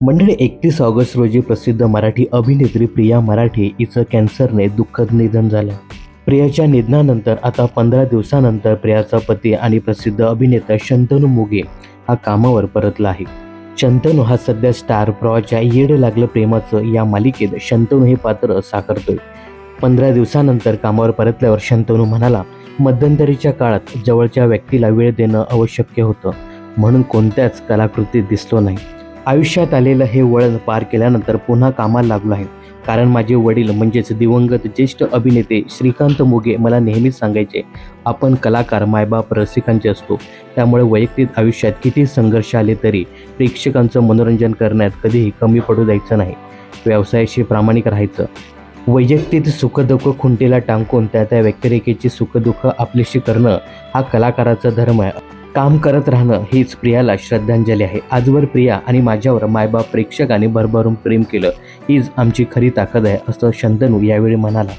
मंडळी 31 ऑगस्ट रोजी प्रसिद्ध मराठी अभिनेत्री प्रिया मराठे हिचं कॅन्सरने दुःखद निधन झालं. प्रियाच्या निधनानंतर आता 15 दिवसानंतर प्रियाचा पती आणि प्रसिद्ध अभिनेता शंतनू मोघे हा कामावर परतला आहे. शंतनू हा सध्या स्टार प्रवाहाच्या येड लागलं प्रेमाचं या मालिकेत शंतनू हे पात्र साकारतोय. 15 दिवसानंतर कामावर परतल्यावर शंतनू म्हणाला, मध्यंतरीच्या काळात जवळच्या व्यक्तीला वेळ देणं आवश्यक होतं, म्हणून कोणत्याच कलाकृतीत दिसलो नाही. आयुष्यात आलेलं हे वळण पार केल्यानंतर पुन्हा कामाला लागलो आहे. कारण माझे वडील म्हणजेच दिवंगत ज्येष्ठ अभिनेते श्रीकांत मोघे मला नेहमीच सांगायचे, आपण कलाकार मायबाप रसिकांचे असतो, त्यामुळे वैयक्तिक आयुष्यात किती संघर्ष आले तरी प्रेक्षकांचं मनोरंजन करण्यात कधीही कमी पडू द्यायचं नाही. व्यवसायाशी प्रामाणिक राहायचं. वैयक्तिक सुखदुःख खुंटीला टांकून त्या व्यक्तिरेखेची सुखदुःख आपलीशी करणं हा कलाकाराचा धर्म आहे. काम करत राहणं हीच प्रियाला श्रद्धांजली आहे. आजवर प्रिया आणि माझ्यावर मायबाप प्रेक्षकांनी भरभरून प्रेम केलं, हीच आमची खरी ताकद आहे, असं शंतनू यावेळी म्हणाला.